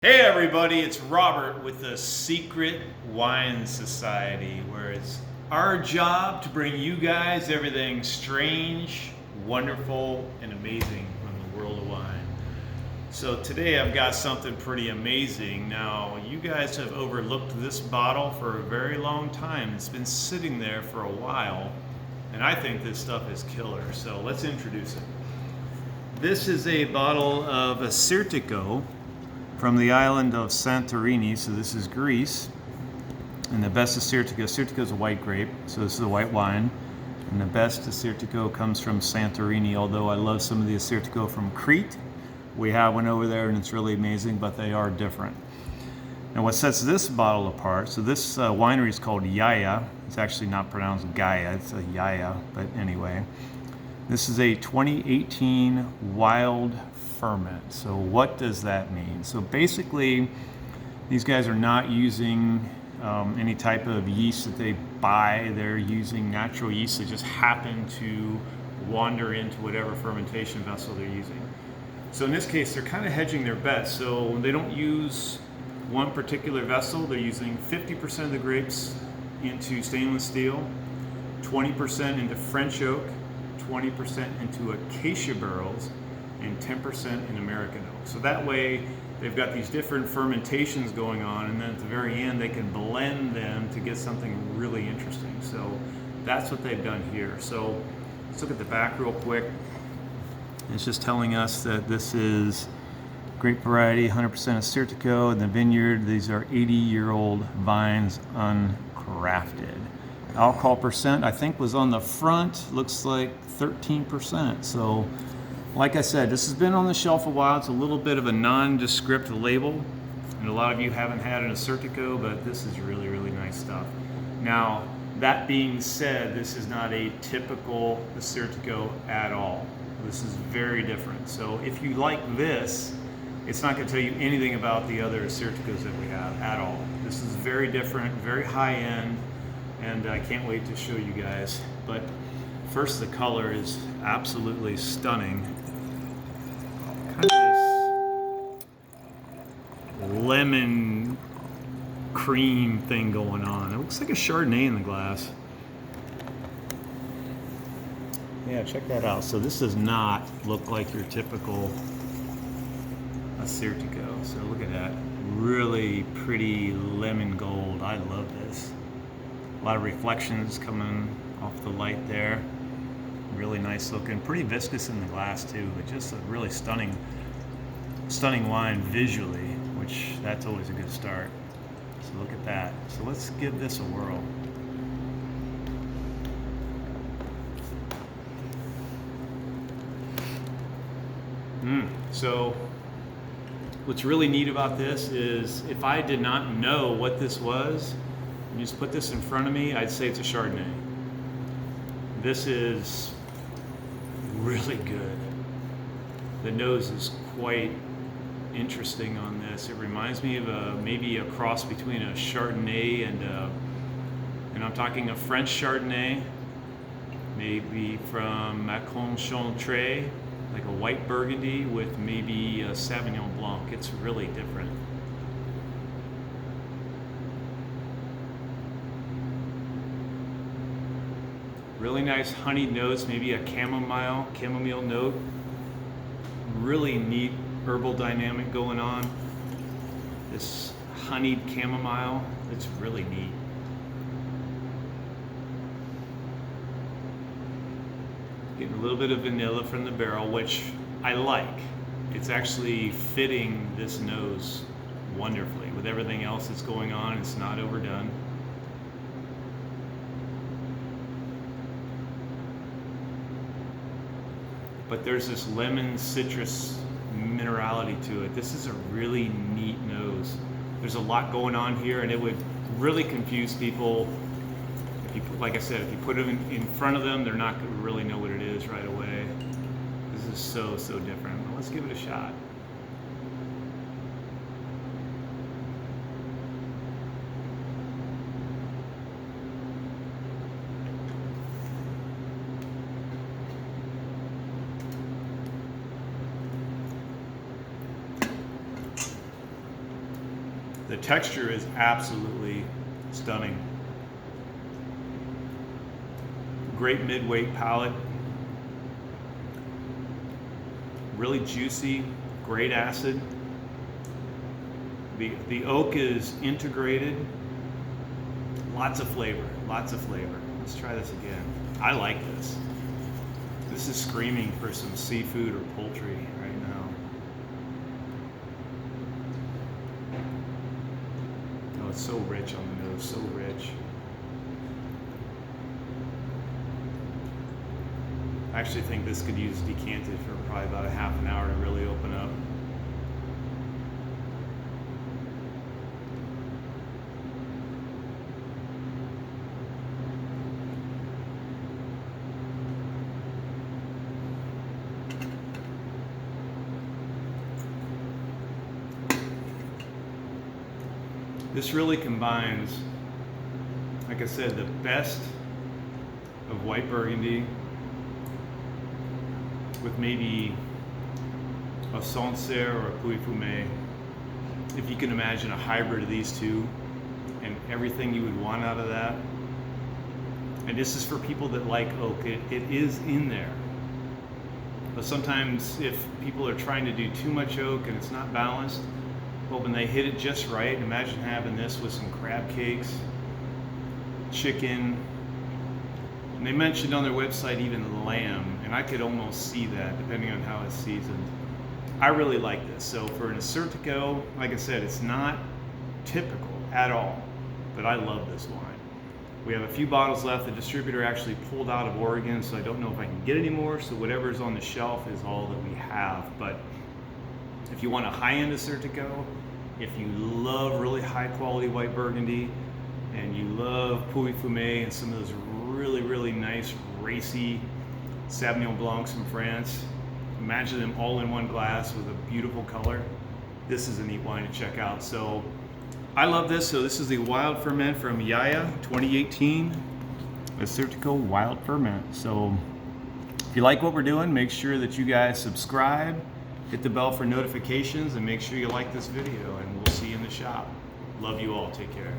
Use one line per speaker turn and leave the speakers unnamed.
Hey everybody, it's Robert with the Secret Wine Society, where it's our job to bring you guys everything strange, wonderful, and amazing from the world of wine. So today I've got something pretty amazing. Now, you guys have overlooked this bottle for a very long time. It's been sitting there for a while, and I think this stuff is killer. So let's introduce it. This is a bottle of Assyrtiko from the island of Santorini, so this is Greece. And the best Assyrtiko is a white grape, so this is a white wine. And the best Assyrtiko comes from Santorini, although I love some of the Assyrtiko from Crete. We have one over there and it's really amazing, but they are different. Now what sets this bottle apart, so this winery is called Yaya. It's actually not pronounced Gaia, it's a Yaya, but anyway. This is a 2018 wild ferment. So what does that mean? So basically, these guys are not using any type of yeast that they buy. They're using natural yeast that just happen to wander into whatever fermentation vessel they're using. So in this case, they're kind of hedging their bets. So they don't use one particular vessel. They're using 50% of the grapes into stainless steel, 20% into French oak, 20% into acacia barrels, and 10% in American oak. So that way they've got these different fermentations going on, and then at the very end they can blend them to get something really interesting. So that's what they've done here. So let's look at the back real quick. It's just telling us that this is grape variety, 100% Assyrtiko in the vineyard. These are 80-year-old vines uncrafted. Alcohol percent, I think, was on the front, looks like 13%. So like I said, this has been on the shelf a while. It's a little bit of a nondescript label, and a lot of you haven't had an Assyrtiko, but this is really, really nice stuff. Now, that being said, this is not a typical Assyrtiko at all. This is very different. So if you like this, it's not going to tell you anything about the other Assyrtikos that we have at all. This is very different, very high end, and I can't wait to show you guys. But first, the color is absolutely stunning. Kind of this lemon cream thing going on. It looks like a Chardonnay in the glass. Yeah, check that out. So this does not look like your typical Assyrtiko. So look at that. Really pretty lemon gold. I love this. A lot of reflections coming off the light there. Really nice looking, pretty viscous in the glass too, but just a really stunning wine visually, which that's always a good start. So look at that. So let's give this a whirl. So what's really neat about this is if I did not know what this was, and you just put this in front of me, I'd say it's a Chardonnay. This is really good. The nose is quite interesting on this. It reminds me of maybe a cross between a Chardonnay and I'm talking a French Chardonnay, maybe from Macon Chantre, like a white Burgundy with maybe a Sauvignon Blanc. It's really different. Really nice honeyed notes, maybe a chamomile note. Really neat herbal dynamic going on. This honeyed chamomile, it's really neat. Getting a little bit of vanilla from the barrel, which I like. It's actually fitting this nose wonderfully. With everything else that's going on, it's not overdone. But there's this lemon citrus minerality to it. This is a really neat nose. There's a lot going on here, and it would really confuse people. If you, like I said, if you put it in front of them, they're not going to really know what it is right away. This is so different. Well, let's give it a shot. The texture is absolutely stunning. Great mid-weight palate. Really juicy, great acid. The oak is integrated. Lots of flavor, lots of flavor. Let's try this again. I like this. This is screaming for some seafood or poultry right now. Oh, it's so rich on the nose, so rich. I actually think this could use decanted for probably about a half an hour to really open up. This really combines, like I said, the best of white Burgundy with maybe a Sancerre or a Pouilly-Fumé. If you can imagine a hybrid of these two and everything you would want out of that. And this is for people that like oak. It is in there. But sometimes if people are trying to do too much oak and it's not balanced, well, when they hit it just right, imagine having this with some crab cakes, chicken, and they mentioned on their website even lamb, and I could almost see that depending on how it's seasoned. I really like this. So for an Assyrtiko, like I said, it's not typical at all, but I love this wine. We have a few bottles left. The distributor actually pulled out of Oregon, so I don't know if I can get any more, so whatever's on the shelf is all that we have. But if you want a high-end Assyrtiko, if you love really high-quality white Burgundy, and you love Pouilly-Fumé and some of those really, really nice, racy Sauvignon Blancs from France, imagine them all in one glass with a beautiful color. This is a neat wine to check out. So I love this. So this is the Wild Ferment from Yaya 2018, Assyrtiko Wild Ferment. So if you like what we're doing, make sure that you guys subscribe, hit the bell for notifications, and make sure you like this video, and we'll see you in the shop. Love you all. Take care.